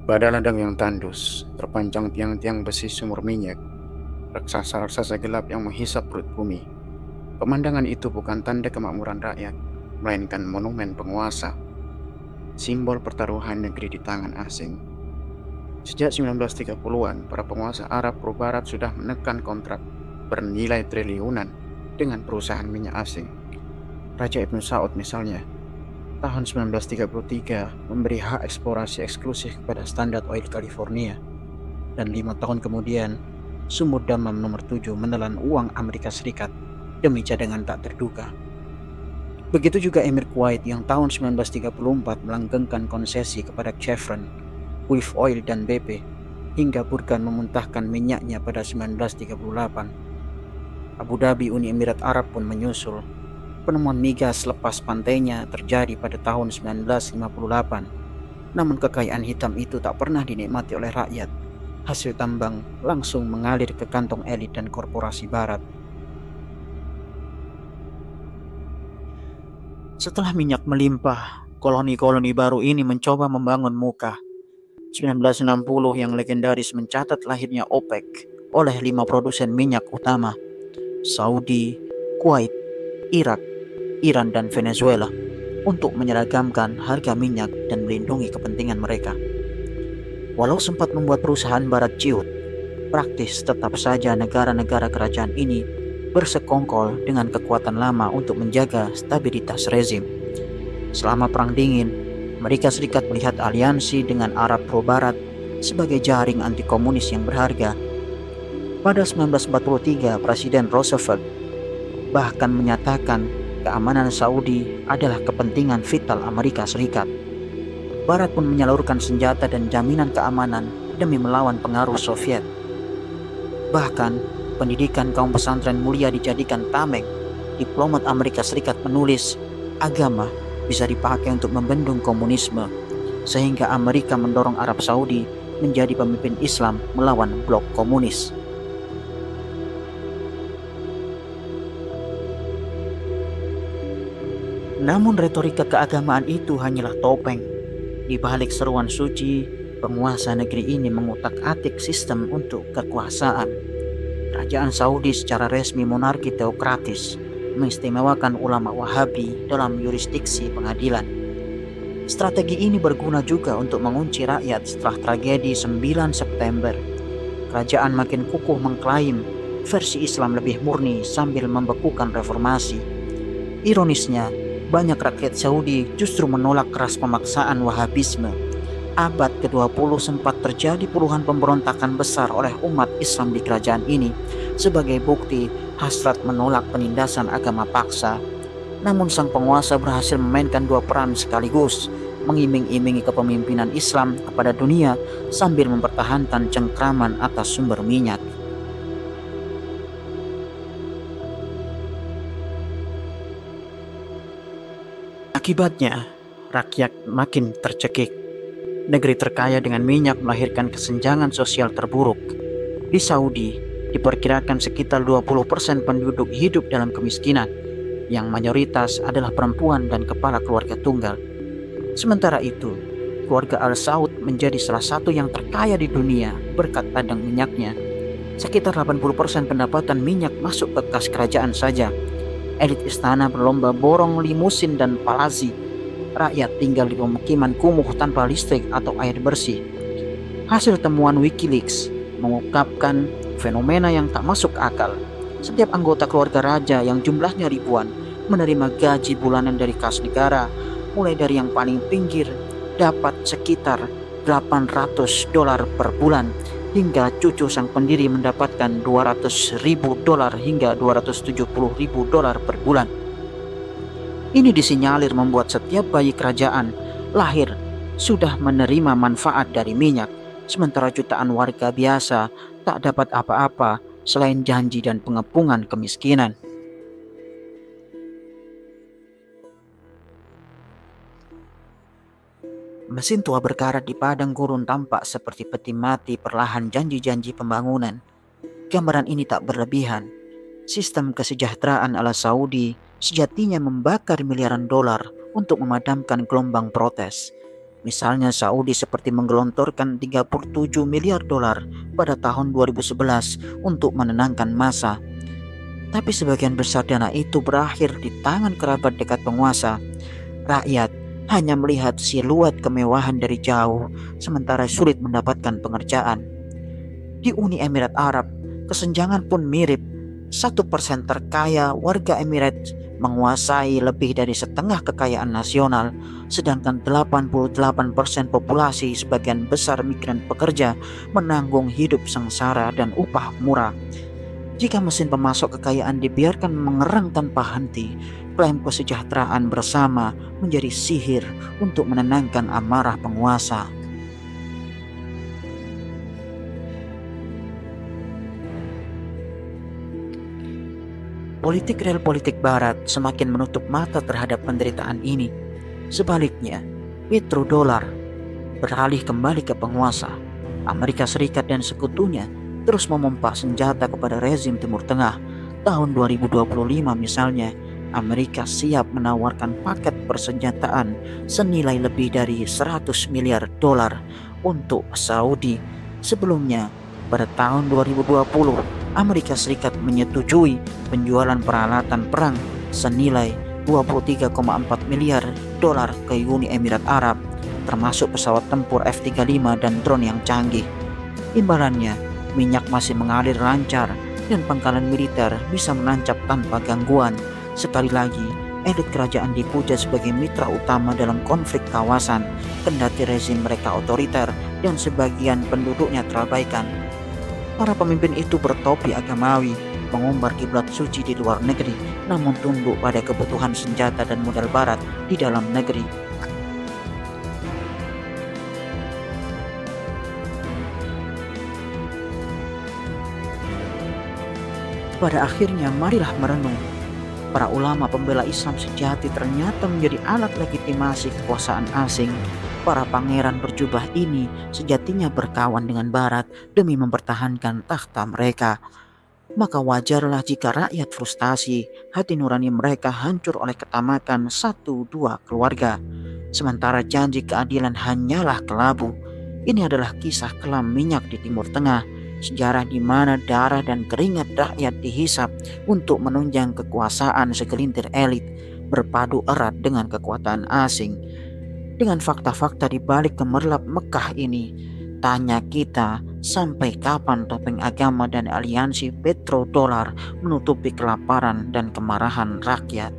Pada ladang yang tandus, terpanjang tiang-tiang besi sumur minyak, raksasa-raksasa gelap yang menghisap perut bumi. Pemandangan itu bukan tanda kemakmuran rakyat, melainkan monumen penguasa, simbol pertaruhan negeri di tangan asing. Sejak 1930-an, para penguasa Arab Barat sudah menekan kontrak bernilai triliunan dengan perusahaan minyak asing. Raja Ibn Saud misalnya, tahun 1933 memberi hak eksplorasi eksklusif kepada Standard Oil California, dan 5 tahun kemudian sumur Dammam nomor 7 menelan uang Amerika Serikat demi cadangan tak terduga. Begitu juga Emir Kuwait yang tahun 1934 melanggengkan konsesi kepada Chevron, Gulf Oil dan BP, hingga Burkan memuntahkan minyaknya pada 1938. Abu Dhabi Uni Emirat Arab pun menyusul. Penemuan migas lepas pantainya terjadi pada tahun 1958. Namun kekayaan hitam itu tak pernah dinikmati oleh rakyat. Hasil tambang langsung mengalir ke kantong elit dan korporasi barat. Setelah minyak melimpah, koloni-koloni baru ini mencoba membangun muka. 1960 yang legendaris mencatat lahirnya OPEC oleh 5 produsen minyak utama, Saudi, Kuwait, Irak, Iran, dan Venezuela, untuk menyeragamkan harga minyak dan melindungi kepentingan mereka. Walau sempat membuat perusahaan barat ciut, praktis tetap saja negara-negara kerajaan ini bersekongkol dengan kekuatan lama untuk menjaga stabilitas rezim. Selama Perang Dingin, Amerika Serikat melihat aliansi dengan Arab Barat sebagai jaring anti-komunis yang berharga. Pada 1943, Presiden Roosevelt bahkan menyatakan keamanan Saudi adalah kepentingan vital Amerika Serikat. Barat pun menyalurkan senjata dan jaminan keamanan demi melawan pengaruh Soviet. Bahkan, pendidikan kaum pesantren mulia dijadikan tameng. Diplomat Amerika Serikat menulis, agama bisa dipakai untuk membendung komunisme, sehingga Amerika mendorong Arab Saudi menjadi pemimpin Islam melawan blok komunis. Namun retorika keagamaan itu hanyalah topeng. Di balik seruan suci, penguasa negeri ini mengutak-atik sistem untuk kekuasaan. Kerajaan Saudi secara resmi monarki teokratis, mengistimewakan ulama Wahabi dalam yurisdiksi pengadilan. Strategi ini berguna juga untuk mengunci rakyat setelah tragedi 9 September. Kerajaan makin kukuh mengklaim versi Islam lebih murni sambil membekukan reformasi. Ironisnya, banyak rakyat Saudi justru menolak keras pemaksaan Wahabisme. Abad ke-20 sempat terjadi puluhan pemberontakan besar oleh umat Islam di kerajaan ini sebagai bukti hasrat menolak penindasan agama paksa. Namun sang penguasa berhasil memainkan dua peran sekaligus, mengiming-imingi kepemimpinan Islam kepada dunia sambil mempertahankan cengkraman atas sumber minyak. Akibatnya, rakyat makin tercekik. Negeri terkaya dengan minyak melahirkan kesenjangan sosial terburuk. Di Saudi, diperkirakan sekitar 20% penduduk hidup dalam kemiskinan, yang mayoritas adalah perempuan dan kepala keluarga tunggal. Sementara itu, keluarga Al Saud menjadi salah satu yang terkaya di dunia berkat ladang minyaknya. Sekitar 80% pendapatan minyak masuk ke kas kerajaan saja. Elit istana berlomba borong limusin dan palazzi. Rakyat tinggal di pemukiman kumuh tanpa listrik atau air bersih. Hasil temuan Wikileaks mengungkapkan fenomena yang tak masuk akal. Setiap anggota keluarga raja yang jumlahnya ribuan menerima gaji bulanan dari kas negara, mulai dari yang paling pinggir dapat sekitar $800 per bulan, hingga cucu sang pendiri mendapatkan $200.000 hingga $270.000 per bulan. Ini disinyalir membuat setiap bayi kerajaan lahir sudah menerima manfaat dari minyak, sementara jutaan warga biasa tak dapat apa-apa selain janji dan pengepungan kemiskinan. Mesin tua berkarat di padang gurun tampak seperti peti mati perlahan janji-janji pembangunan. Gambaran ini tak berlebihan. Sistem kesejahteraan ala Saudi sejatinya membakar miliaran dolar untuk memadamkan gelombang protes. Misalnya Saudi seperti menggelontorkan 37 miliar dolar pada tahun 2011 untuk menenangkan massa. Tapi sebagian besar dana itu berakhir di tangan kerabat dekat penguasa. Rakyat hanya melihat siluet kemewahan dari jauh, sementara sulit mendapatkan pengerjaan. Di Uni Emirat Arab, kesenjangan pun mirip. 1% terkaya warga Emirates menguasai lebih dari setengah kekayaan nasional, sedangkan 88% populasi, sebagian besar migran pekerja, menanggung hidup sengsara dan upah murah. Jika mesin pemasok kekayaan dibiarkan mengerang tanpa henti, klaim kesejahteraan bersama menjadi sihir untuk menenangkan amarah penguasa. Politik realpolitik Barat semakin menutup mata terhadap penderitaan ini. Sebaliknya, petrodolar beralih kembali ke penguasa. Amerika Serikat dan sekutunya terus memompa senjata kepada rezim Timur Tengah. Tahun 2025 misalnya, Amerika siap menawarkan paket persenjataan senilai lebih dari 100 miliar dolar untuk Saudi. Sebelumnya, pada tahun 2020, Amerika Serikat menyetujui penjualan peralatan perang senilai 23,4 miliar dolar ke Uni Emirat Arab, termasuk pesawat tempur F-35 dan drone yang canggih. Imbalannya, minyak masih mengalir lancar dan pangkalan militer bisa menancap tanpa gangguan. Sekali lagi, elit kerajaan dipuja sebagai mitra utama dalam konflik kawasan, kendati rezim mereka otoriter dan sebagian penduduknya terabaikan. Para pemimpin itu bertopi agamawi, mengumbar kiblat suci di luar negeri, namun tunduk pada kebutuhan senjata dan modal barat di dalam negeri. Pada akhirnya, marilah merenung. Para ulama pembela Islam sejati ternyata menjadi alat legitimasi kekuasaan asing. Para pangeran berjubah ini sejatinya berkawan dengan Barat demi mempertahankan takhta mereka. Maka wajarlah jika rakyat frustasi, hati nurani mereka hancur oleh ketamakan satu dua keluarga. Sementara janji keadilan hanyalah kelabu. Ini adalah kisah kelam minyak di Timur Tengah, sejarah di mana darah dan keringat rakyat dihisap untuk menunjang kekuasaan segelintir elit, berpadu erat dengan kekuatan asing. Dengan fakta-fakta di balik gemerlap Mekah ini, tanya kita, sampai kapan topeng agama dan aliansi petrodolar menutupi kelaparan dan kemarahan rakyat?